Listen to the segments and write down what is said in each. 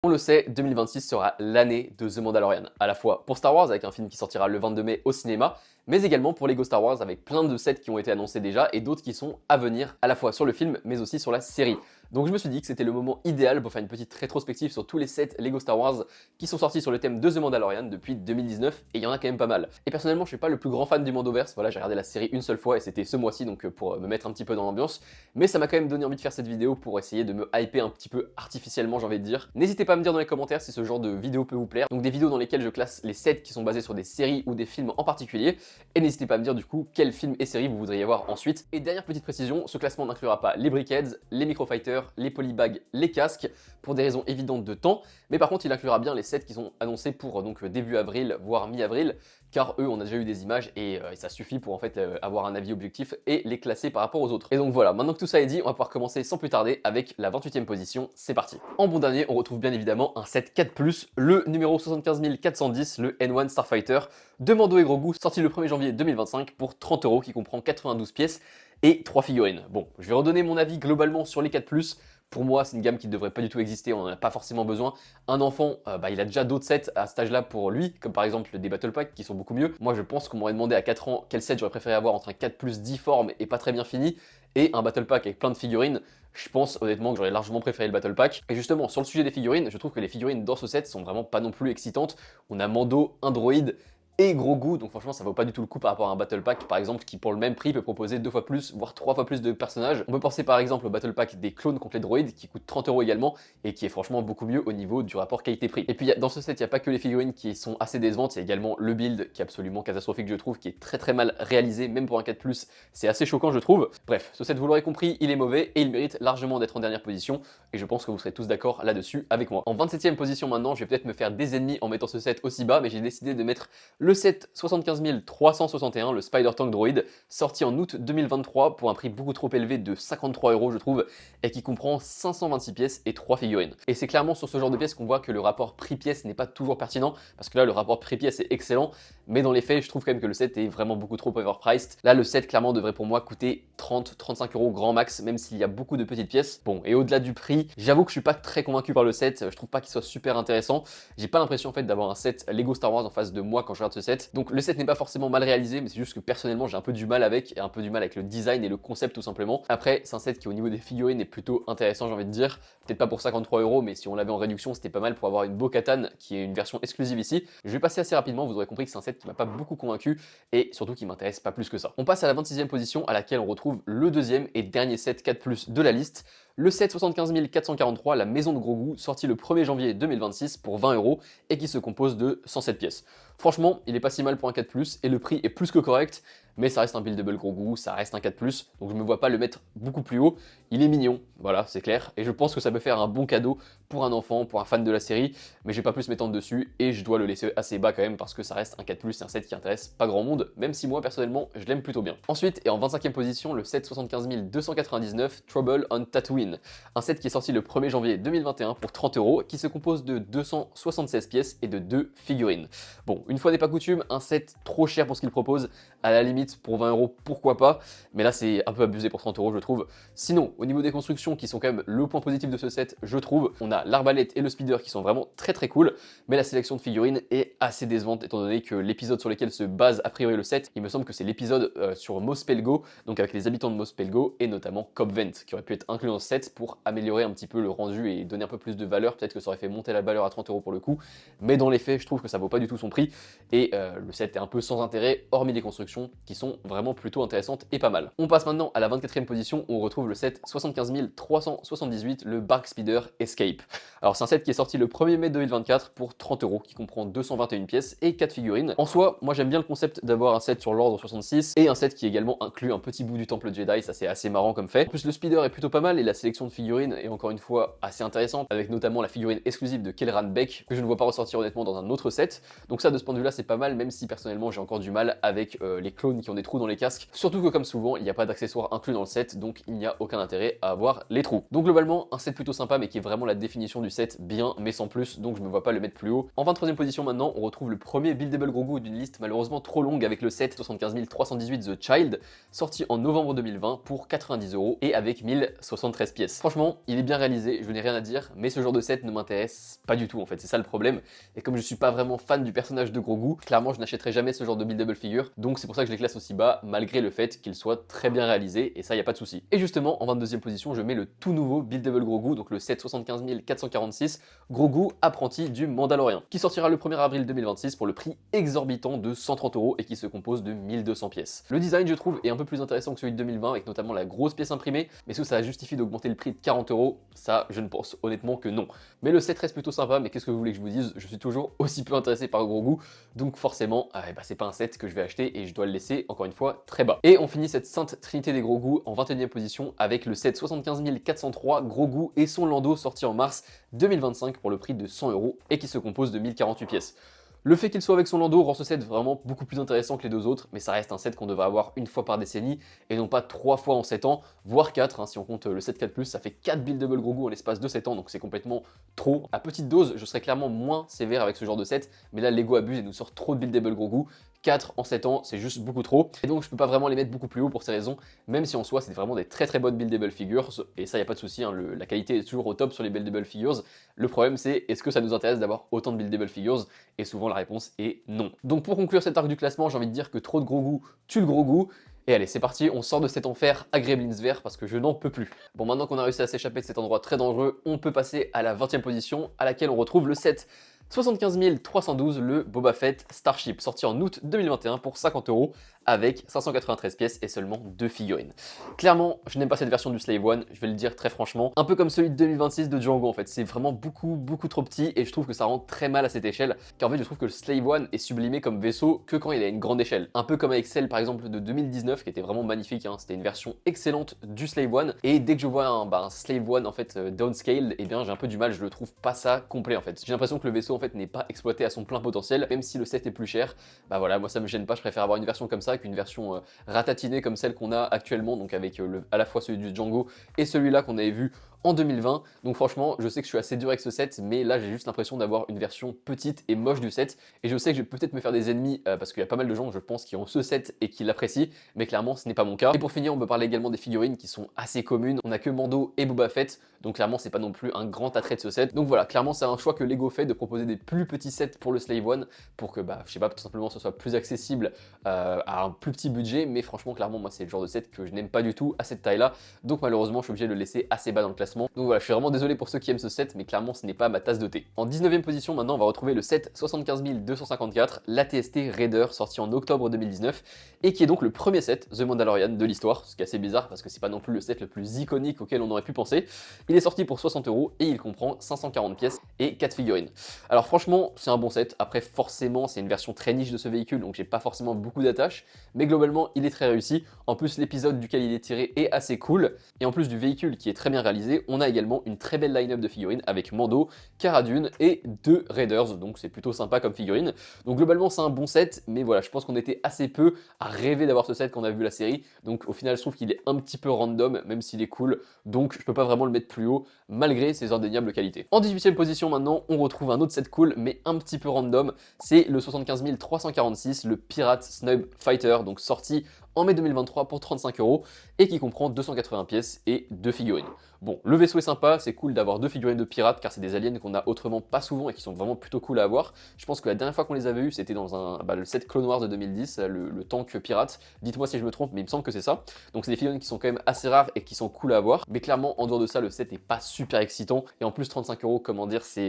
On le sait, 2026 sera l'année de The Mandalorian, à la fois pour Star Wars avec un film qui sortira le 22 mai au cinéma, mais également pour Lego Star Wars avec plein de sets qui ont été annoncés déjà et d'autres qui sont à venir, à la fois sur le film mais aussi sur la série. Donc je me suis dit que c'était le moment idéal pour faire une petite rétrospective sur tous les sets Lego Star Wars qui sont sortis sur le thème de The Mandalorian depuis 2019, et il y en a quand même pas mal. Et personnellement je suis pas le plus grand fan du Mandoverse, voilà, j'ai regardé la série une seule fois et c'était ce mois-ci, donc pour me mettre un petit peu dans l'ambiance, mais ça m'a quand même donné envie de faire cette vidéo pour essayer de me hyper un petit peu artificiellement, j'ai envie de dire. N'hésitez pas à me dire dans les commentaires si ce genre de vidéo peut vous plaire, donc des vidéos dans lesquelles je classe les sets qui sont basés sur des séries ou des films en particulier, et n'hésitez pas à me dire du coup quels films et séries vous voudriez voir ensuite. Et dernière petite précision, ce classement n'inclura pas les Brickheads, les Microfighters, les Polybags, les casques, pour des raisons évidentes de temps, mais par contre il inclura bien les sets qui sont annoncés pour donc début avril, voire mi-avril, car eux on a déjà eu des images et ça suffit pour en fait avoir un avis objectif et les classer par rapport aux autres. Et donc voilà, maintenant que tout ça est dit, on va pouvoir commencer sans plus tarder avec la 28e position, c'est parti. En bon dernier, on retrouve bien évidemment un set 4+, le numéro 75410, le N1 Starfighter de Mando et Grogu, sorti le 1er janvier 2025 pour 30 €, qui comprend 92 pièces et 3 figurines. Bon, je vais redonner mon avis globalement sur les 4+. Pour moi, c'est une gamme qui ne devrait pas du tout exister, on n'en a pas forcément besoin. Un enfant, il a déjà d'autres sets à cet âge-là pour lui, comme par exemple des Battle Packs qui sont beaucoup mieux. Moi, je pense qu'on m'aurait demandé à 4 ans quel set j'aurais préféré avoir entre un 4+ difforme et pas très bien fini, et un Battle Pack avec plein de figurines. Je pense honnêtement que j'aurais largement préféré le Battle Pack. Et justement, sur le sujet des figurines, je trouve que les figurines dans ce set sont vraiment pas non plus excitantes. On a Mando, un droïde et Grogu, donc franchement ça vaut pas du tout le coup par rapport à un Battle Pack par exemple qui pour le même prix peut proposer 2 fois plus, voire 3 fois plus de personnages. On peut penser par exemple au Battle Pack des clones contre les droïdes qui coûte 30 € également et qui est franchement beaucoup mieux au niveau du rapport qualité-prix. Et puis dans ce set il n'y a pas que les figurines qui sont assez décevantes, il y a également le build qui est absolument catastrophique je trouve, qui est très mal réalisé, même pour un 4+, c'est assez choquant je trouve. Bref, ce set vous l'aurez compris, il est mauvais et il mérite largement d'être en dernière position, et je pense que vous serez tous d'accord là-dessus avec moi. En 27e position maintenant, je vais peut-être me faire des ennemis en mettant ce set aussi bas, mais j'ai décidé de mettre le set 75 361, le Spider Tank Droid, sorti en août 2023 pour un prix beaucoup trop élevé de 53 € je trouve, et qui comprend 526 pièces et 3 figurines. Et c'est clairement sur ce genre de pièces qu'on voit que le rapport prix-pièce n'est pas toujours pertinent, parce que là le rapport prix-pièce est excellent, mais dans les faits je trouve quand même que le set est vraiment beaucoup trop overpriced. Là le set clairement devrait pour moi coûter 30-35 € grand max, même s'il y a beaucoup de petites pièces. Bon, et au-delà du prix, j'avoue que je suis pas très convaincu par le set, je trouve pas qu'il soit super intéressant. J'ai pas l'impression en fait d'avoir un set Lego Star Wars en face de moi quand je regarde ce set. Donc le set n'est pas forcément mal réalisé, mais c'est juste que personnellement j'ai un peu du mal avec, et un peu du mal avec le design et le concept tout simplement. Après c'est un set qui au niveau des figurines est plutôt intéressant, j'ai envie de dire, peut-être pas pour 53 €, mais si on l'avait en réduction c'était pas mal pour avoir une Bo-Katan qui est une version exclusive ici. Je vais passer assez rapidement, vous aurez compris que c'est un set qui m'a pas beaucoup convaincu et surtout qui m'intéresse pas plus que ça. On passe à la 26e position à laquelle on retrouve le deuxième et dernier set 4+ de la liste, le set 75 443, la maison de Grogu, sorti le 1er janvier 2026 pour 20 € et qui se compose de 107 pièces. Franchement, il est pas si mal pour un 4+, et le prix est plus que correct, mais ça reste un buildable Grogu, ça reste un 4+, donc je me vois pas le mettre beaucoup plus haut. Il est mignon, voilà, c'est clair, et je pense que ça peut faire un bon cadeau pour un enfant, pour un fan de la série, mais je vais pas plus m'étendre dessus, et je dois le laisser assez bas quand même, parce que ça reste un 4+, c'est un set qui intéresse pas grand monde, même si moi, personnellement, je l'aime plutôt bien. Ensuite, et en 25e position, le set 75 299, Trouble on Tatooine, un set qui est sorti le 1er janvier 2021 pour 30 €, qui se compose de 276 pièces et de 2 figurines. Bon, une fois n'est pas coutume, un set trop cher pour ce qu'il propose, à la limite pour 20 € pourquoi pas, mais là c'est un peu abusé pour 30 € je trouve. Sinon, au niveau des constructions qui sont quand même le point positif de ce set, je trouve, on a l'arbalète et le speeder qui sont vraiment très cool, mais la sélection de figurines est assez décevante étant donné que l'épisode sur lequel se base a priori le set, il me semble que c'est l'épisode sur Mos Pelgo, donc avec les habitants de Mos Pelgo et notamment Cobb Vent, qui aurait pu être inclus dans ce set pour améliorer un petit peu le rendu et donner un peu plus de valeur. Peut-être que ça aurait fait monter la valeur à 30 € pour le coup, mais dans les faits je trouve que ça vaut pas du tout son prix, et le set est un peu sans intérêt, hormis les constructions qui sont vraiment plutôt intéressantes et pas mal. On passe maintenant à la 24e position où on retrouve le set 75 378, le Bark Speeder Escape. Alors c'est un set qui est sorti le 1er mai 2024 pour 30 €, qui comprend 221 pièces et 4 figurines. En soi, moi j'aime bien le concept d'avoir un set sur l'ordre 66 et un set qui également inclut un petit bout du temple Jedi, ça c'est assez marrant comme fait. En plus le speeder est plutôt pas mal et la sélection de figurines est encore une fois assez intéressante, avec notamment la figurine exclusive de Kelran Beck que je ne vois pas ressortir honnêtement dans un autre set. Donc ça de ce point de vue là c'est pas mal, même si personnellement j'ai encore du mal avec les clones personnes qui ont des trous dans les casques, surtout que comme souvent il n'y a pas d'accessoires inclus dans le set, donc il n'y a aucun intérêt à avoir les trous. Donc globalement un set plutôt sympa mais qui est vraiment la définition du set bien mais sans plus, donc je me vois pas le mettre plus haut. En 23e position maintenant on retrouve le premier buildable gros goût d'une liste malheureusement trop longue avec le set 75 318 The Child, sorti en novembre 2020 pour 90 € et avec 1073 pièces. Franchement il est bien réalisé, je n'ai rien à dire, mais ce genre de set ne m'intéresse pas du tout en fait, c'est ça le problème. Et comme je suis pas vraiment fan du personnage de gros goût, clairement je n'achèterai jamais ce genre de buildable figure, donc c'est pour ça que je les classe aussi bas malgré le fait qu'ils soient très bien réalisés et ça y a pas de souci. Et justement en 22e position je mets le tout nouveau buildable gros goût, donc le set 75 446 gros goût apprenti du Mandalorian, qui sortira le 1er avril 2026 pour le prix exorbitant de 130 € et qui se compose de 1200 pièces. Le design je trouve est un peu plus intéressant que celui de 2020 avec notamment la grosse pièce imprimée, mais est-ce que ça justifie d'augmenter le prix de 40 €? Ça je ne pense honnêtement que non. Mais le set reste plutôt sympa, mais qu'est-ce que vous voulez que je vous dise, je suis toujours aussi peu intéressé par gros goût, donc forcément c'est pas un set que je vais acheter et je dois le laisser encore une fois très bas. Et on finit cette sainte trinité des gros goûts en 21e position avec le set 75 403 gros goût et son Lando sorti en mars 2025 pour le prix de 100 € et qui se compose de 1048 pièces. Le fait qu'il soit avec son Lando rend ce set vraiment beaucoup plus intéressant que les deux autres, mais ça reste un set qu'on devrait avoir une fois par décennie et non pas 3 fois en 7 ans, voire 4, si on compte le set 4+, ça fait 4 buildable gros goût en l'espace de 7 ans, donc c'est complètement trop. À petite dose, je serais clairement moins sévère avec ce genre de set, mais là Lego abuse et nous sort trop de buildable gros goût. 4 en 7 ans, c'est juste beaucoup trop. Et donc je peux pas vraiment les mettre beaucoup plus haut pour ces raisons, même si en soi c'est vraiment des très bonnes buildable figures, et ça y a pas de souci, hein, la qualité est toujours au top sur les buildable figures. Le problème c'est, est-ce que ça nous intéresse d'avoir autant de buildable figures? Et souvent la réponse est non. Donc pour conclure cet arc du classement, j'ai envie de dire que trop de gros goût tue le gros goût. Et allez, c'est parti, on sort de cet enfer à Gremlins vert parce que je n'en peux plus. Bon, maintenant qu'on a réussi à s'échapper de cet endroit très dangereux, on peut passer à la 20e position à laquelle on retrouve le set 75 312, le Boba Fett Starship, sorti en août 2021 pour 50 € avec 593 pièces et seulement 2 figurines. Clairement, je n'aime pas cette version du Slave One, je vais le dire très franchement. Un peu comme celui de 2026 de Django en fait, c'est vraiment beaucoup trop petit et je trouve que ça rend très mal à cette échelle. Car en fait, je trouve que le Slave One est sublimé comme vaisseau que quand il a une grande échelle. Un peu comme avec celle par exemple de 2019 qui était vraiment magnifique, hein. C'était une version excellente du Slave One. Et dès que je vois un Slave One en fait downscale, et bien j'ai un peu du mal, je le trouve pas ça complet en fait. J'ai l'impression que le vaisseau en fait n'est pas exploité à son plein potentiel, même si le set est plus cher. Bah voilà, moi ça me gêne pas, je préfère avoir une version comme ça qu'une version ratatinée comme celle qu'on a actuellement, donc avec à la fois celui du Django et celui-là qu'on avait vu en 2020. Donc franchement, je sais que je suis assez dur avec ce set, mais là j'ai juste l'impression d'avoir une version petite et moche du set. Et je sais que je vais peut-être me faire des ennemis parce qu'il y a pas mal de gens, je pense, qui ont ce set et qui l'apprécient, mais clairement ce n'est pas mon cas. Et pour finir, on peut parler également des figurines qui sont assez communes. On a que Mando et Boba Fett, donc clairement c'est pas non plus un grand attrait de ce set. Donc voilà, clairement c'est un choix que Lego fait de proposer des plus petits sets pour le Slave One, pour que je sais pas, tout simplement ce soit plus accessible à un plus petit budget. Mais franchement, clairement moi c'est le genre de set que je n'aime pas du tout à cette taille là, donc malheureusement je suis obligé de le laisser assez bas dans le classement. Donc voilà, je suis vraiment désolé pour ceux qui aiment ce set, mais clairement ce n'est pas ma tasse de thé. En 19e position maintenant, on va retrouver le set 75 254, l'ATST Raider, sorti en octobre 2019, et qui est donc le premier set The Mandalorian de l'histoire, ce qui est assez bizarre parce que c'est pas non plus le set le plus iconique auquel on aurait pu penser. Il est sorti pour 60 € et il comprend 540 pièces et 4 figurines. Alors franchement, c'est un bon set. Après forcément, c'est une version très niche de ce véhicule, donc j'ai pas forcément beaucoup d'attaches, mais globalement, il est très réussi. En plus, l'épisode duquel il est tiré est assez cool, et en plus du véhicule qui est très bien réalisé, on a également une très belle line-up de figurines avec Mando, Cara Dune et 2 Raiders, donc c'est plutôt sympa comme figurine. Donc globalement c'est un bon set, mais voilà, je pense qu'on était assez peu à rêver d'avoir ce set quand on a vu la série, donc au final je trouve qu'il est un petit peu random, même s'il est cool, donc je peux pas vraiment le mettre plus haut, malgré ses indéniables qualités. En 18e position maintenant, on retrouve un autre set cool, mais un petit peu random, c'est le 75 346, le Pirate Snub Fighter, donc sorti en mai 2023 pour 35 € et qui comprend 280 pièces et 2 figurines. Bon, le vaisseau est sympa, c'est cool d'avoir 2 figurines de pirates car c'est des aliens qu'on a autrement pas souvent et qui sont vraiment plutôt cool à avoir. Je pense que la dernière fois qu'on les avait eu, c'était dans le set Clone Wars de 2010, le tank pirate. Dites-moi si je me trompe, mais il me semble que c'est ça. Donc c'est des figurines qui sont quand même assez rares et qui sont cool à avoir. Mais clairement, en dehors de ça, le set n'est pas super excitant. Et en plus, 35 €, comment dire, ça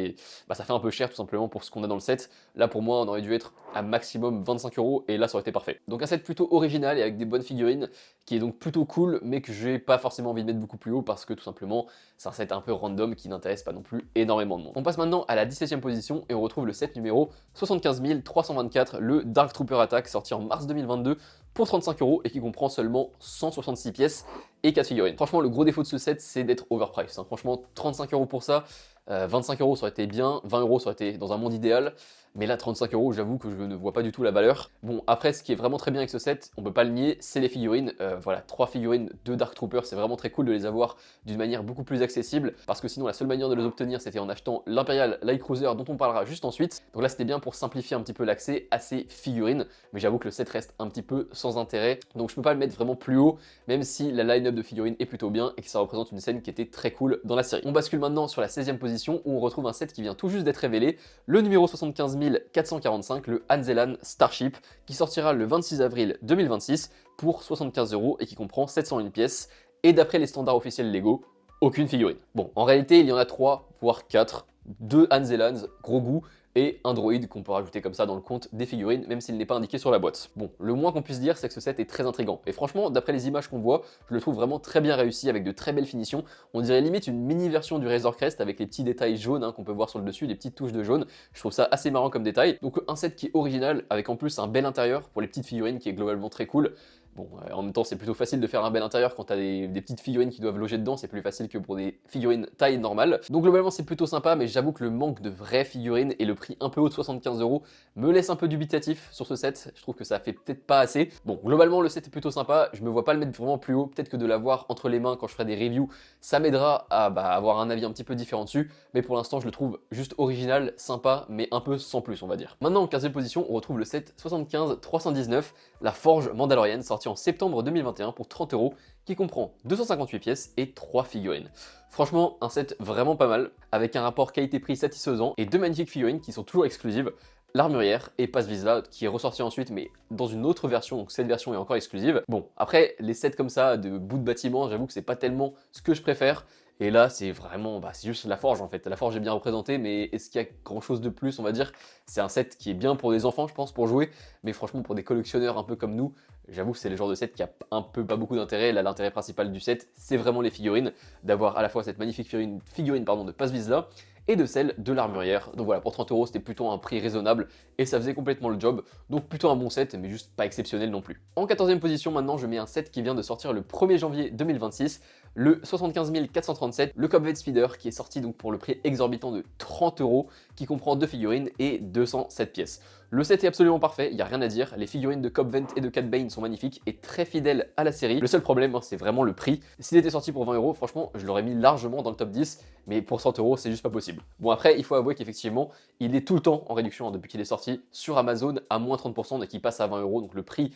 fait un peu cher tout simplement pour ce qu'on a dans le set. Là, pour moi, on aurait dû être à maximum 25 € et là, ça aurait été parfait. Donc un set plutôt original et avec des bonnes figurines, qui est donc plutôt cool, mais que j'ai pas forcément envie de mettre beaucoup plus haut parce que tout simplement, c'est un set un peu random qui n'intéresse pas non plus énormément de monde. On passe maintenant à la 17e position et on retrouve le set numéro 75 324, le Dark Trooper Attack, sorti en mars 2022 pour 35 € et qui comprend seulement 166 pièces et 4 figurines. Franchement, le gros défaut de ce set, c'est d'être overpriced, hein. Franchement, 35 € pour ça, 25 € ça aurait été bien, 20 € ça aurait été dans un monde idéal. Mais là, 35 €, j'avoue que je ne vois pas du tout la valeur. Bon, après, ce qui est vraiment très bien avec ce set, on peut pas le nier, c'est les figurines. Voilà, 3 figurines de Dark Trooper, c'est vraiment très cool de les avoir d'une manière beaucoup plus accessible. Parce que sinon, la seule manière de les obtenir, c'était en achetant l'Imperial Light Cruiser, dont on parlera juste ensuite. Donc là, c'était bien pour simplifier un petit peu l'accès à ces figurines. Mais j'avoue que le set reste un petit peu sans intérêt. Donc je peux pas le mettre vraiment plus haut, même si la line-up de figurines est plutôt bien et que ça représente une scène qui était très cool dans la série. On bascule maintenant sur la 16e position où on retrouve un set qui vient tout juste d'être révélé, le numéro 75 445, le Anzelan Starship, qui sortira le 26 avril 2026 pour 75 € et qui comprend 701 pièces. Et d'après les standards officiels Lego, aucune figurine. Bon, en réalité, il y en a 3, voire 4. 2 Anzelans, gros goût, et un droïde qu'on peut rajouter comme ça dans le compte des figurines, même s'il n'est pas indiqué sur la boîte. Bon, le moins qu'on puisse dire, c'est que ce set est très intriguant. Et franchement, d'après les images qu'on voit, je le trouve vraiment très bien réussi, avec de très belles finitions. On dirait limite une mini version du Razor Crest, avec les petits détails jaunes qu'on peut voir sur le dessus, les petites touches de jaune. Je trouve ça assez marrant comme détail. Donc un set qui est original, avec en plus un bel intérieur pour les petites figurines, qui est globalement très cool. Bon, en même temps, c'est plutôt facile de faire un bel intérieur quand t'as des petites figurines qui doivent loger dedans, c'est plus facile que pour des figurines taille normale. Donc globalement, c'est plutôt sympa, mais j'avoue que le manque de vraies figurines et le prix un peu haut de 75 € me laisse un peu dubitatif sur ce set. Je trouve que ça fait peut-être pas assez. Bon, globalement, le set est plutôt sympa, je me vois pas le mettre vraiment plus haut, peut-être que de l'avoir entre les mains quand je ferai des reviews, ça m'aidera à avoir un avis un petit peu différent dessus, mais pour l'instant, je le trouve juste original, sympa, mais un peu sans plus, on va dire. Maintenant, en 15e position, on retrouve le set 75 319, la Forge Mandalorienne, sorti en septembre 2021 pour 30 €, qui comprend 258 pièces et 3 figurines. Franchement, un set vraiment pas mal, avec un rapport qualité-prix satisfaisant et 2 magnifiques figurines qui sont toujours exclusives. L'armurière et Paz Vizsla qui est ressorti ensuite mais dans une autre version, donc cette version est encore exclusive. Bon, après les sets comme ça de bout de bâtiment, j'avoue que c'est pas tellement ce que je préfère. Et là, c'est vraiment, c'est juste la forge en fait. La forge est bien représentée, mais est-ce qu'il y a grand chose de plus, on va dire? C'est un set qui est bien pour des enfants, je pense, pour jouer, mais franchement, pour des collectionneurs un peu comme nous, j'avoue que c'est le genre de set qui a un peu pas beaucoup d'intérêt. Là, l'intérêt principal du set, c'est vraiment les figurines, d'avoir à la fois cette magnifique figurine de Paz Vizsla et de celle de l'armurière. Donc voilà, pour 30 €, c'était plutôt un prix raisonnable et ça faisait complètement le job. Donc plutôt un bon set, mais juste pas exceptionnel non plus. En 14e position, maintenant, je mets un set qui vient de sortir le 1er janvier 2026, le 75 437, le Cobb Speeder, qui est sorti donc pour le prix exorbitant de 30 €, qui comprend 2 figurines et 207 pièces. Le set est absolument parfait, il n'y a rien à dire. Les figurines de Cobb Vanth et de Cad Bane sont magnifiques et très fidèles à la série. Le seul problème, c'est vraiment le prix. S'il était sorti pour 20 €, franchement, je l'aurais mis largement dans le top 10, mais pour 100 €, c'est juste pas possible. Bon, après, il faut avouer qu'effectivement, il est tout le temps en réduction depuis qu'il est sorti sur Amazon à moins 30%, dès qu'il passe à 20 €, donc le prix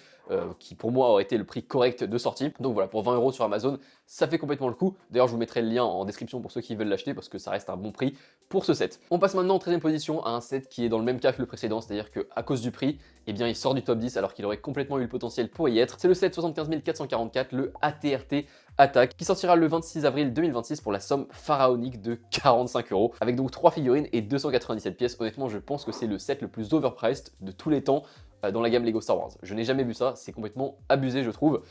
qui pour moi aurait été le prix correct de sortie. Donc voilà, pour 20 € sur Amazon, ça fait complètement le coup. D'ailleurs, je vous mettrai le lien en description pour ceux qui veulent l'acheter parce que ça reste un bon prix pour ce set. On passe maintenant en 13e position à un set qui est dans le même cas que le précédent, c'est-à-dire qu'à cause du prix, eh bien il sort du top 10 alors qu'il aurait complètement eu le potentiel pour y être. C'est le set 75 444, le ATRT Attack, qui sortira le 26 avril 2026 pour la somme pharaonique de 45 €, avec donc 3 figurines et 297 pièces. Honnêtement, je pense que c'est le set le plus overpriced de tous les temps dans la gamme Lego Star Wars. Je n'ai jamais vu ça, c'est complètement abusé je trouve.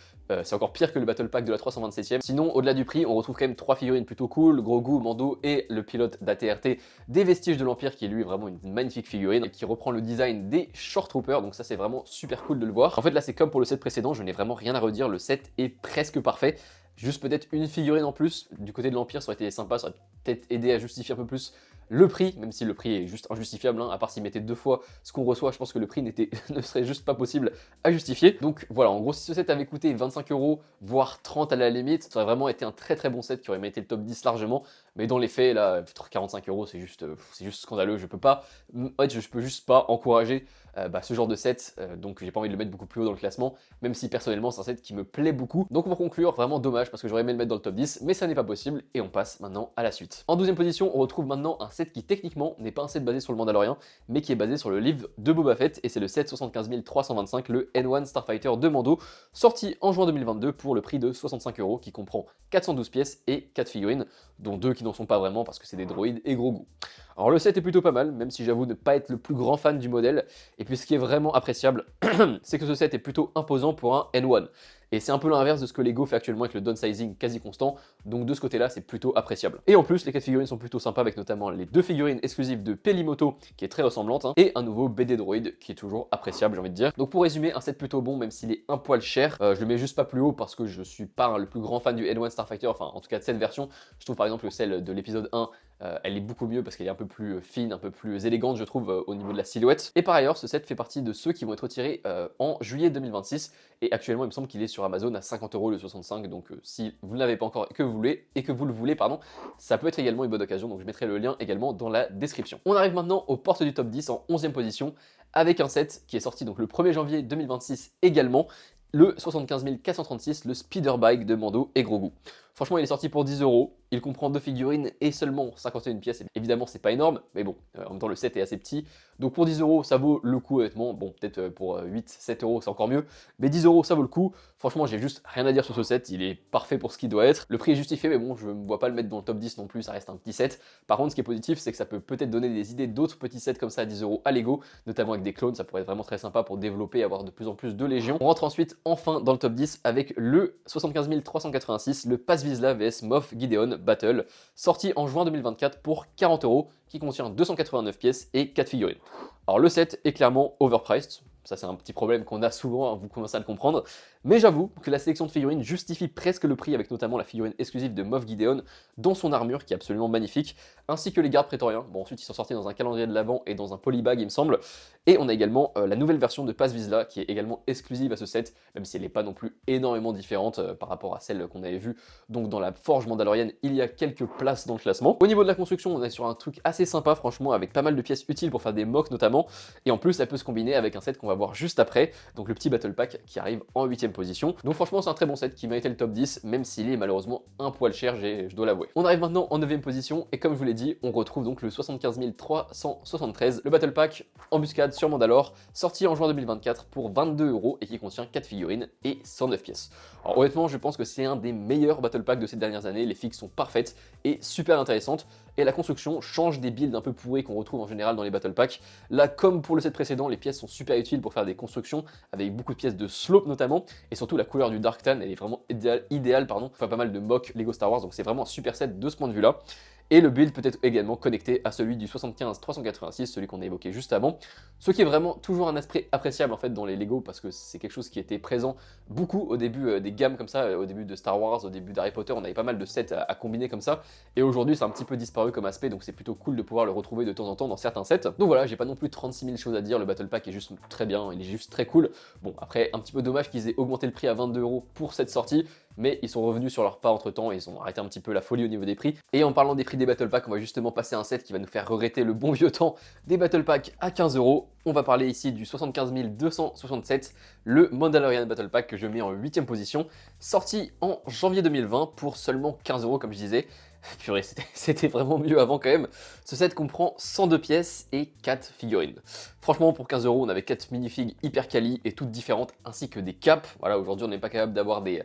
C'est encore pire que le Battle Pack de la 327e. Sinon, au-delà du prix, on retrouve quand même 3 figurines plutôt cool, Grogu, Mando et le pilote d'ATRT des Vestiges de l'Empire, qui est lui vraiment une magnifique figurine, qui reprend le design des Short Troopers, donc ça c'est vraiment super cool de le voir. En fait là c'est comme pour le set précédent, je n'ai vraiment rien à redire, le set est presque parfait. Juste peut-être une figurine en plus du côté de l'Empire, ça aurait été sympa, ça aurait peut-être aidé à justifier un peu plus le prix, même si le prix est juste injustifiable, à part s'ils mettaient 2 fois ce qu'on reçoit, je pense que le prix ne serait juste pas possible à justifier. Donc voilà, en gros, si ce set avait coûté 25 €, voire 30 à la limite, ça aurait vraiment été un très très bon set qui aurait mérité le top 10 largement. Mais dans les faits, là, 45 € c'est juste scandaleux. Je peux pas, en fait, je peux juste pas encourager ce genre de set, donc j'ai pas envie de le mettre beaucoup plus haut dans le classement, même si personnellement c'est un set qui me plaît beaucoup. Donc pour conclure, vraiment dommage parce que j'aurais aimé le mettre dans le top 10, mais ça n'est pas possible et on passe maintenant à la suite. En 12e position, on retrouve maintenant un set qui techniquement n'est pas un set basé sur le Mandalorian, mais qui est basé sur le livre de Boba Fett, et c'est le set 75 325, le N1 Starfighter de Mando, sorti en juin 2022 pour le prix de 65 €, qui comprend 412 pièces et 4 figurines, dont 2 qui n'en sont pas vraiment parce que c'est des droïdes et gros goût. Alors le set est plutôt pas mal, même si j'avoue ne pas être le plus grand fan du modèle, et puis ce qui est vraiment appréciable, c'est que ce set est plutôt imposant pour un N1. Et c'est un peu l'inverse de ce que Lego fait actuellement avec le downsizing quasi constant, donc de ce côté-là, c'est plutôt appréciable. Et en plus, les 4 figurines sont plutôt sympas, avec notamment les 2 figurines exclusives de Pelimoto, qui est très ressemblante, et un nouveau BD droïde, qui est toujours appréciable, j'ai envie de dire. Donc pour résumer, un set plutôt bon, même s'il est un poil cher. Je le mets juste pas plus haut parce que je suis pas le plus grand fan du N1 Starfighter, enfin en tout cas de cette version. Je trouve par exemple que celle de l'épisode 1 Elle est beaucoup mieux parce qu'elle est un peu plus fine, un peu plus élégante, je trouve, au niveau de la silhouette. Et par ailleurs, ce set fait partie de ceux qui vont être retirés en juillet 2026. Et actuellement, il me semble qu'il est sur Amazon à 50 € le 65. Donc si vous ne l'avez pas encore et que vous le voulez, pardon, ça peut être également une bonne occasion. Donc je mettrai le lien également dans la description. On arrive maintenant aux portes du top 10 en 11e position avec un set qui est sorti donc le 1er janvier 2026 également, le 75 436, le Speeder Bike de Mando et Grogu. Franchement, il est sorti pour 10 €. Il comprend 2 figurines et seulement 51 pièces. Évidemment, c'est pas énorme, mais bon, en même temps, le set est assez petit. Donc pour 10 €, ça vaut le coup, honnêtement. Bon, peut-être pour 8-7 €, c'est encore mieux. Mais 10 €, ça vaut le coup. Franchement, j'ai juste rien à dire sur ce set. Il est parfait pour ce qu'il doit être. Le prix est justifié, mais bon, je ne vois pas le mettre dans le top 10 non plus. Ça reste un petit set. Par contre, ce qui est positif, c'est que ça peut peut-être donner des idées d'autres petits sets comme ça à 10 € à Lego, notamment avec des clones. Ça pourrait être vraiment très sympa pour développer et avoir de plus en plus de légions. On rentre ensuite, enfin, dans le top 10 avec le 75 386, le Paz Vizsla vs Moff Gideon Battle, sorti en juin 2024 pour 40 €, qui contient 289 pièces et 4 figurines. Alors le set est clairement overpriced, ça c'est un petit problème qu'on a souvent, hein, vous commencez à le comprendre, mais j'avoue que la sélection de figurines justifie presque le prix avec notamment la figurine exclusive de Moff Gideon dans son armure qui est absolument magnifique, ainsi que les gardes prétoriens. Bon, ensuite ils sont sortis dans un calendrier de l'Avent et dans un polybag il me semble, et on a également la nouvelle version de Paz Vizsla qui est également exclusive à ce set, même si elle n'est pas non plus énormément différente par rapport à celle qu'on avait vue donc dans la forge mandalorienne. Il y a quelques places dans le classement. Au niveau de la construction, on est sur un truc assez sympa franchement, avec pas mal de pièces utiles pour faire des mocks notamment, et en plus ça peut se combiner avec un set qu'on va voir juste après, donc le petit Battle Pack qui arrive en 8ème position. Donc franchement c'est un très bon set qui méritait le top 10, même s'il est malheureusement un poil cher, je dois l'avouer. On arrive maintenant en 9ème position, et comme je vous l'ai dit, on retrouve donc le 75 373, le Battle Pack Embuscade sur Mandalore, sorti en juin 2024 pour 22 € et qui contient 4 figurines et 109 pièces. Alors honnêtement, je pense que c'est un des meilleurs Battle Pack de ces dernières années, les figues sont parfaites et super intéressantes, et la construction change des builds un peu pourris qu'on retrouve en général dans les Battle Packs. Là, comme pour le set précédent, les pièces sont super utiles pour faire des constructions, avec beaucoup de pièces de slope notamment, et surtout la couleur du Dark Tan, elle est vraiment idéale pour faire pas mal de mock Lego Star Wars, donc c'est vraiment un super set de ce point de vue-là. Et le build peut être également connecté à celui du 75 386, celui qu'on a évoqué juste avant, ce qui est vraiment toujours un aspect appréciable en fait dans les Lego, parce que c'est quelque chose qui était présent beaucoup au début des gammes comme ça, au début de Star Wars, au début d'Harry Potter, on avait pas mal de sets à combiner comme ça, et aujourd'hui c'est un petit peu disparu comme aspect, donc c'est plutôt cool de pouvoir le retrouver de temps en temps dans certains sets. Donc voilà, j'ai pas non plus 36 000 choses à dire, le Battle Pack est juste très bien, il est juste très cool. Bon, après un petit peu dommage qu'ils aient augmenté le prix à 22 € pour cette sortie, mais ils sont revenus sur leur pas entre temps et ils ont arrêté un petit peu la folie au niveau des prix. Et en parlant des prix des Battle Packs, on va justement passer à un set qui va nous faire regretter le bon vieux temps des Battle Packs à 15 €. On va parler ici du 75 267, le Mandalorian Battle Pack que je mets en 8ème position, sorti en janvier 2020 pour seulement 15 € comme je disais. Purée, c'était vraiment mieux avant quand même. Ce set comprend 102 pièces et 4 figurines. Franchement, pour 15 €, on avait 4 minifigs hyper quali et toutes différentes, ainsi que des caps. Voilà, aujourd'hui on n'est pas capable d'avoir des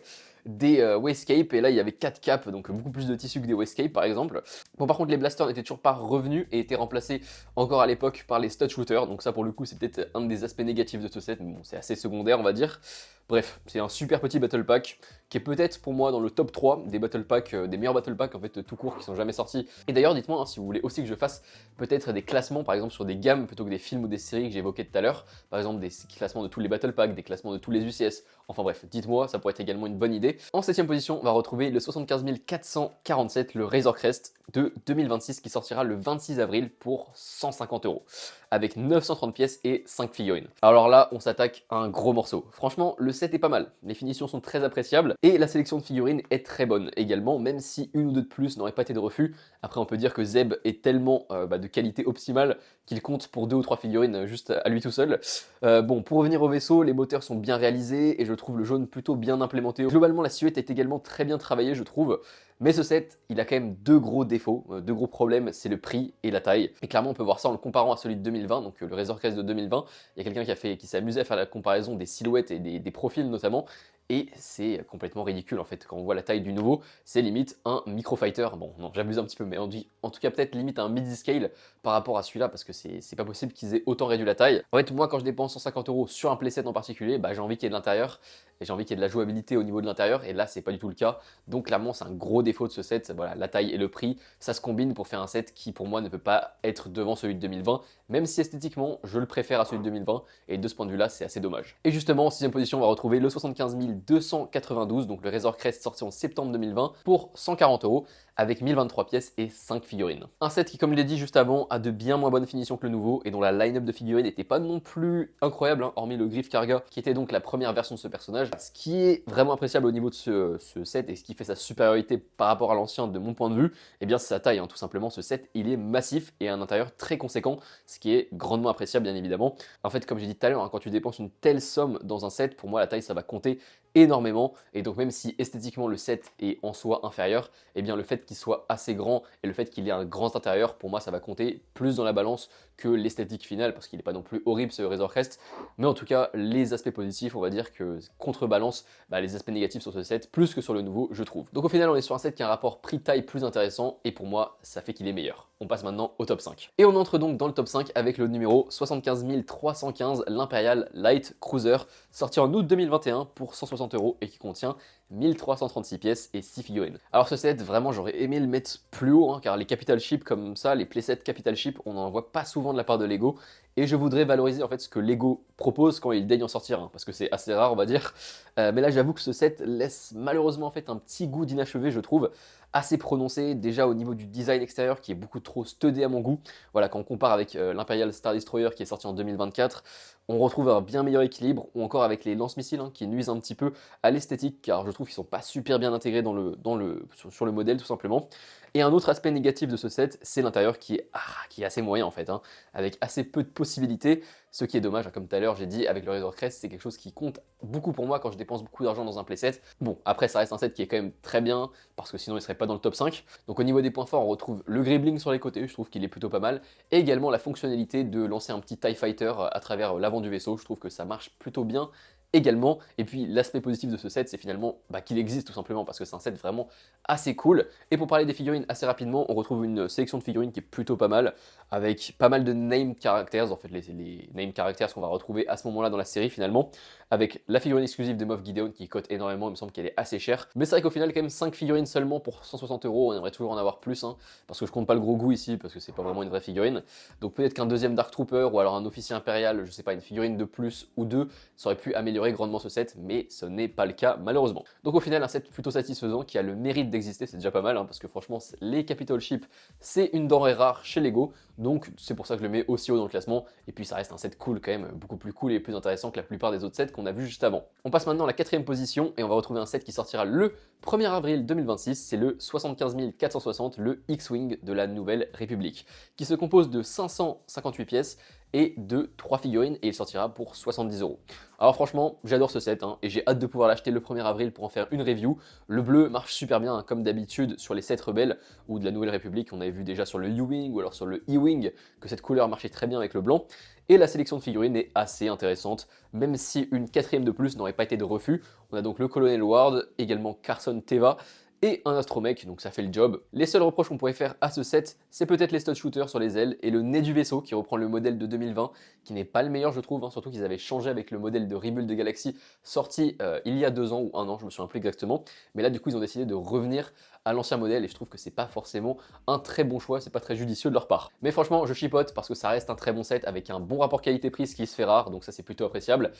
Wastecape, et là il y avait 4 caps, donc beaucoup plus de tissu que des Wastecape par exemple. Bon, par contre les blasters n'étaient toujours pas revenus et étaient remplacés encore à l'époque par les stud shooters, donc ça pour le coup c'est peut-être un des aspects négatifs de ce set, mais bon c'est assez secondaire on va dire. Bref, c'est un super petit battle pack qui est peut-être pour moi dans le top 3 des battle packs, des meilleurs battle packs en fait tout court qui sont jamais sortis. Et d'ailleurs dites-moi hein, si vous voulez aussi que je fasse peut-être des classements par exemple sur des gammes plutôt que des films ou des séries que j'évoquais tout à l'heure, par exemple des classements de tous les battle packs, des classements de tous les UCS, enfin bref, dites-moi, ça pourrait être également une bonne idée. En 7ème position, on va retrouver le 75 447, le Razor Crest de 2026 qui sortira le 26 avril pour 150 €, avec 930 pièces et 5 figurines. Alors là, on s'attaque à un gros morceau. Franchement, le set est pas mal, les finitions sont très appréciables et la sélection de figurines est très bonne également, même si une ou deux de plus n'aurait pas été de refus. Après, on peut dire que Zeb est tellement de qualité optimale qu'il compte pour 2 ou 3 figurines juste à lui tout seul. Bon, pour revenir au vaisseau, les moteurs sont bien réalisés et je trouve le jaune plutôt bien implémenté. Globalement, la silhouette est également très bien travaillée, je trouve. Mais ce set, il a quand même deux gros défauts, deux gros problèmes, c'est le prix et la taille. Et clairement, on peut voir ça en le comparant à celui de 2020, donc le Razor Crest de 2020. Il y a quelqu'un qui s'est amusé à faire la comparaison des silhouettes et des profils notamment. Et c'est complètement ridicule en fait, quand on voit la taille du nouveau, c'est limite un micro-fighter. Bon, non, j'abuse un petit peu, mais on dit en tout cas peut-être limite un midi-scale par rapport à celui-là, parce que c'est pas possible qu'ils aient autant réduit la taille. En fait, moi, quand je dépense 150 € sur un playset en particulier, bah, j'ai envie qu'il y ait de l'intérieur, et j'ai envie qu'il y ait de la jouabilité au niveau de l'intérieur, et là, c'est pas du tout le cas. Donc clairement, c'est un gros défaut de ce set, voilà, la taille et le prix, ça se combine pour faire un set qui, pour moi, ne peut pas être devant celui de 2020, même si esthétiquement, je le préfère à celui de 2020, et de ce point de vue-là, c'est assez dommage. Et justement, en 6ème position, on va retrouver le 75 292, donc le Razor Crest sorti en septembre 2020 pour 140 € avec 1023 pièces et 5 figurines. Un set qui, comme je l'ai dit juste avant, a de bien moins bonnes finitions que le nouveau et dont la line-up de figurines n'était pas non plus incroyable, hein, hormis le Griff Karga qui était donc la première version de ce personnage. Ce qui est vraiment appréciable au niveau de ce set et ce qui fait sa supériorité par rapport à l'ancien de mon point de vue, eh bien c'est sa taille, hein, tout simplement. Ce set il est massif et à un intérieur très conséquent, ce qui est grandement appréciable bien évidemment. En fait, comme j'ai dit tout à l'heure, hein, quand tu dépenses une telle somme dans un set, pour moi la taille ça va compter énormément, et donc même si esthétiquement le set est en soi inférieur, eh bien le fait qu'il soit assez grand et le fait qu'il ait un grand intérieur, pour moi ça va compter plus dans la balance que l'esthétique finale, parce qu'il n'est pas non plus horrible ce Razor Crest, mais en tout cas les aspects positifs, on va dire que contrebalance les aspects négatifs sur ce set, plus que sur le nouveau je trouve. Donc au final on est sur un set qui a un rapport prix-taille plus intéressant, et pour moi ça fait qu'il est meilleur. On passe maintenant au top 5. Et on entre donc dans le top 5 avec le numéro 75 315, l'Imperial Light Cruiser, sorti en août 2021 pour 160 € et qui contient 1336 pièces et 6 figurines. Alors ce set, vraiment j'aurais aimé le mettre plus haut, hein, car les Capital Ship comme ça, les playsets Capital Ship, on n'en voit pas souvent de la part de Lego, et je voudrais valoriser en fait ce que Lego propose quand il daigne en sortir, hein, parce que c'est assez rare on va dire. Mais là j'avoue que ce set laisse malheureusement en fait un petit goût d'inachevé, je trouve, assez prononcé déjà au niveau du design extérieur qui est beaucoup trop studé à mon goût. Voilà, quand on compare avec l'Imperial Star Destroyer qui est sorti en 2024, on retrouve un bien meilleur équilibre, ou encore avec les lance-missiles, hein, qui nuisent un petit peu à l'esthétique, car je trouve qu'ils sont pas super bien intégrés sur le modèle tout simplement. Et un autre aspect négatif de ce set, c'est l'intérieur qui est assez moyen en fait, hein, avec assez peu de possibilités, ce qui est dommage, hein, comme tout à l'heure j'ai dit, avec le Razor Crest, c'est quelque chose qui compte beaucoup pour moi quand je dépense beaucoup d'argent dans un playset. Bon, après ça reste un set qui est quand même très bien, parce que sinon il serait pas dans le top 5. Donc au niveau des points forts, on retrouve le gribbling sur les côtés, je trouve qu'il est plutôt pas mal, et également la fonctionnalité de lancer un petit TIE Fighter à travers l'avant du vaisseau, je trouve que ça marche plutôt bien également. Et puis l'aspect positif de ce set, c'est finalement qu'il existe tout simplement, parce que c'est un set vraiment assez cool. Et pour parler des figurines assez rapidement, on retrouve une sélection de figurines qui est plutôt pas mal, avec pas mal de name characters, en fait les name characters qu'on va retrouver à ce moment-là dans la série finalement, avec la figurine exclusive de Moff Gideon qui cote énormément, il me semble qu'elle est assez chère. Mais c'est vrai qu'au final quand même 5 figurines seulement pour 160 €, on aimerait toujours en avoir plus, hein, parce que je compte pas le gros goût ici, parce que c'est pas vraiment une vraie figurine. Donc peut-être qu'un deuxième Dark Trooper, ou alors un officier impérial, je sais pas, une figurine de plus ou deux, ça aurait pu améliorer grandement ce set, mais ce n'est pas le cas malheureusement. Donc au final un set plutôt satisfaisant qui a le mérite d'exister, c'est déjà pas mal, hein, parce que franchement les Capital Ship c'est une denrée rare chez Lego, donc c'est pour ça que je le mets aussi haut dans le classement, et puis ça reste un set cool quand même, beaucoup plus cool et plus intéressant que la plupart des autres sets qu'on a vu juste avant. On passe maintenant à la 4ème position, et on va retrouver un set qui sortira le 1er avril 2026, c'est le 75 460, le X-Wing de la Nouvelle République, qui se compose de 558 pièces et de 3 figurines, et il sortira pour 70 €. Alors franchement, j'adore ce set, hein, et j'ai hâte de pouvoir l'acheter le 1er avril pour en faire une review. Le bleu marche super bien, hein, comme d'habitude sur les sets rebelles ou de la Nouvelle République, on avait vu déjà sur le U-Wing ou alors sur le E-Wing que cette couleur marchait très bien avec le blanc. Et la sélection de figurines est assez intéressante, même si une 4ème de plus n'aurait pas été de refus. On a donc le Colonel Ward, également Carson Teva, et un astromech, donc ça fait le job. Les seuls reproches qu'on pourrait faire à ce set, c'est peut-être les stud shooters sur les ailes et le nez du vaisseau qui reprend le modèle de 2020, qui n'est pas le meilleur je trouve, hein, surtout qu'ils avaient changé avec le modèle de Rebuild de Galaxy sorti il y a 2 ans ou 1 an, je me souviens plus exactement. Mais là du coup ils ont décidé de revenir à l'ancien modèle, et je trouve que c'est pas forcément un très bon choix, c'est pas très judicieux de leur part. Mais franchement je chipote parce que ça reste un très bon set avec un bon rapport qualité-prix, ce qui se fait rare, donc ça c'est plutôt appréciable.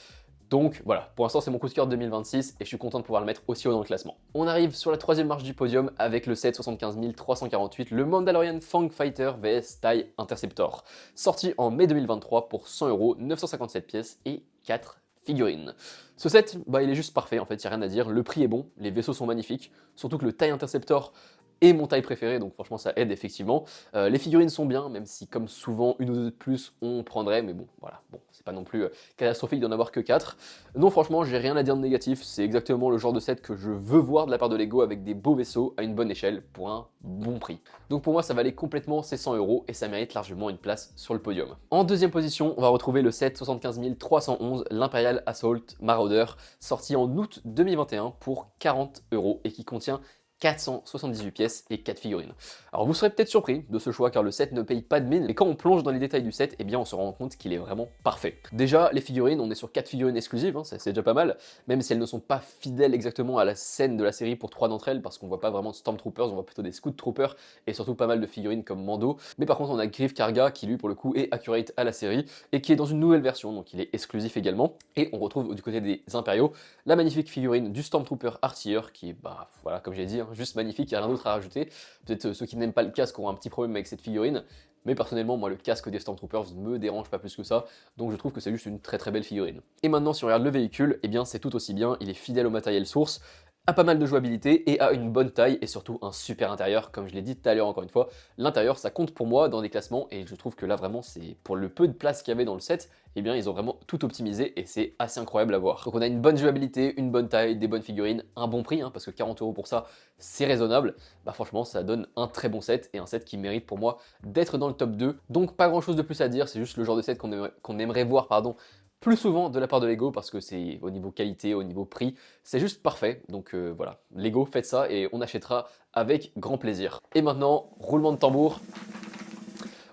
Donc voilà, pour l'instant c'est mon coup de cœur de 2026 et je suis content de pouvoir le mettre aussi haut dans le classement. On arrive sur la 3ème marche du podium avec le set 75 348, le Mandalorian Fang Fighter vs TIE Interceptor, sorti en mai 2023 pour 100 €, 957 pièces et 4 figurines. Ce set, il est juste parfait en fait, il n'y a rien à dire, le prix est bon, les vaisseaux sont magnifiques, surtout que le TIE Interceptor est mon taille préférée, donc franchement ça aide effectivement. Les figurines sont bien, même si comme souvent une ou deux de plus on prendrait, mais bon voilà, bon c'est pas non plus catastrophique d'en avoir que 4. Non franchement j'ai rien à dire de négatif, c'est exactement le genre de set que je veux voir de la part de Lego, avec des beaux vaisseaux à une bonne échelle pour un bon prix. Donc pour moi ça valait complètement ces 100 € et ça mérite largement une place sur le podium. En 2ème position on va retrouver le set 75 311, l'Imperial Assault Marauder, sorti en août 2021 pour 40 € et qui contient 478 pièces et 4 figurines. Alors vous serez peut-être surpris de ce choix car le set ne paye pas de mine, mais quand on plonge dans les détails du set, eh bien on se rend compte qu'il est vraiment parfait. Déjà les figurines, on est sur 4 figurines exclusives, hein, c'est déjà pas mal, même si elles ne sont pas fidèles exactement à la scène de la série pour 3 d'entre elles, parce qu'on voit pas vraiment de Stormtroopers, on voit plutôt des Scout Troopers et surtout pas mal de figurines comme Mando. Mais par contre on a Griff Karga qui lui pour le coup est accurate à la série et qui est dans une nouvelle version, donc il est exclusif également. Et on retrouve du côté des Impériaux la magnifique figurine du Stormtrooper artilleur qui est, bah voilà, comme j'ai dit, hein, juste magnifique, il n'y a rien d'autre à rajouter. Peut-être ceux qui n'aiment pas le casque auront un petit problème avec cette figurine, mais personnellement, moi, le casque des Stormtroopers me dérange pas plus que ça, donc je trouve que c'est juste une très belle figurine. Et maintenant, si on regarde le véhicule, eh bien c'est tout aussi bien, il est fidèle au matériel source, a pas mal de jouabilité et a une bonne taille et surtout un super intérieur, comme je l'ai dit tout à l'heure encore une fois. L'intérieur, ça compte pour moi dans des classements et je trouve que là vraiment, c'est pour le peu de place qu'il y avait dans le set, eh bien ils ont vraiment tout optimisé et c'est assez incroyable à voir. Donc on a une bonne jouabilité, une bonne taille, des bonnes figurines, un bon prix, hein, parce que 40 € pour ça, c'est raisonnable. Bah franchement, ça donne un très bon set et un set qui mérite pour moi d'être dans le top 2. Donc pas grand chose de plus à dire, c'est juste le genre de set qu'on aimerait voir, pardon, plus souvent de la part de Lego parce que c'est au niveau qualité, au niveau prix, c'est juste parfait. Donc voilà, Lego, faites ça et on achètera avec grand plaisir. Et maintenant, roulement de tambour.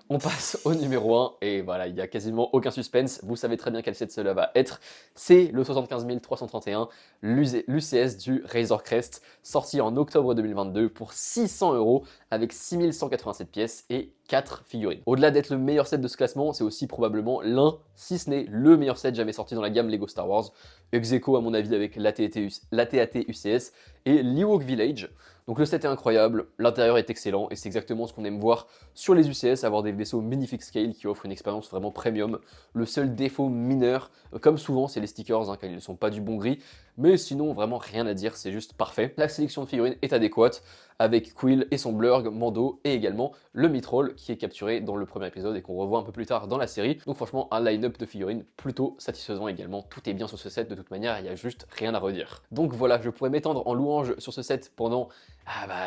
On passe au numéro 1 et voilà, il n'y a quasiment aucun suspense, vous savez très bien quel set cela va être. C'est le 75 331, l'UCS du Razor Crest, sorti en octobre 2022 pour 600 € avec 6187 pièces et 4 figurines. Au-delà d'être le meilleur set de ce classement, c'est aussi probablement l'un, si ce n'est le meilleur set jamais sorti dans la gamme Lego Star Wars, ex aequo à mon avis avec l'AT-AT UCS et l'Ewok Village. Donc le set est incroyable, l'intérieur est excellent et c'est exactement ce qu'on aime voir sur les UCS, avoir des vaisseaux magnifiques scale qui offrent une expérience vraiment premium. Le seul défaut mineur, comme souvent c'est les stickers, hein, quand ils ne sont pas du bon gris, mais sinon vraiment rien à dire, c'est juste parfait. La sélection de figurines est adéquate, avec Quill et son Blurg, Mando et également le Mitroll qui est capturé dans le premier épisode et qu'on revoit un peu plus tard dans la série. Donc franchement un line-up de figurines plutôt satisfaisant également, tout est bien sur ce set de toute manière, il n'y a juste rien à redire. Donc voilà, je pourrais m'étendre en louange sur ce set pendant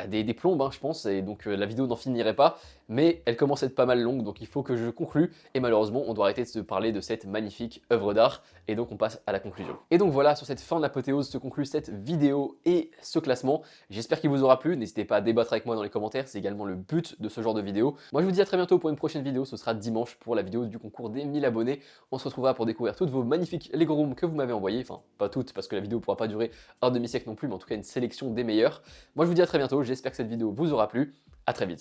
des plombes, hein, je pense, et donc la vidéo n'en finirait pas, mais elle commence à être pas mal longue, donc il faut que je conclue, et malheureusement on doit arrêter de se parler de cette magnifique œuvre d'art, et donc on passe à la conclusion. Et donc voilà, sur cette fin d'apothéose se conclut cette vidéo et ce classement. J'espère qu'il vous aura plu, n'hésitez pas à débattre avec moi dans les commentaires, c'est également le but de ce genre de vidéo. Moi je vous dis à très bientôt pour une prochaine vidéo, ce sera dimanche pour la vidéo du concours des 1000 abonnés. On se retrouvera pour découvrir toutes vos magnifiques Lego Rooms que vous m'avez envoyées, enfin pas toutes parce que la vidéo ne pourra pas durer un demi-siècle non plus, mais en tout cas une sélection des meilleurs. Moi je vous dis à très bientôt, j'espère que cette vidéo vous aura plu, à très vite.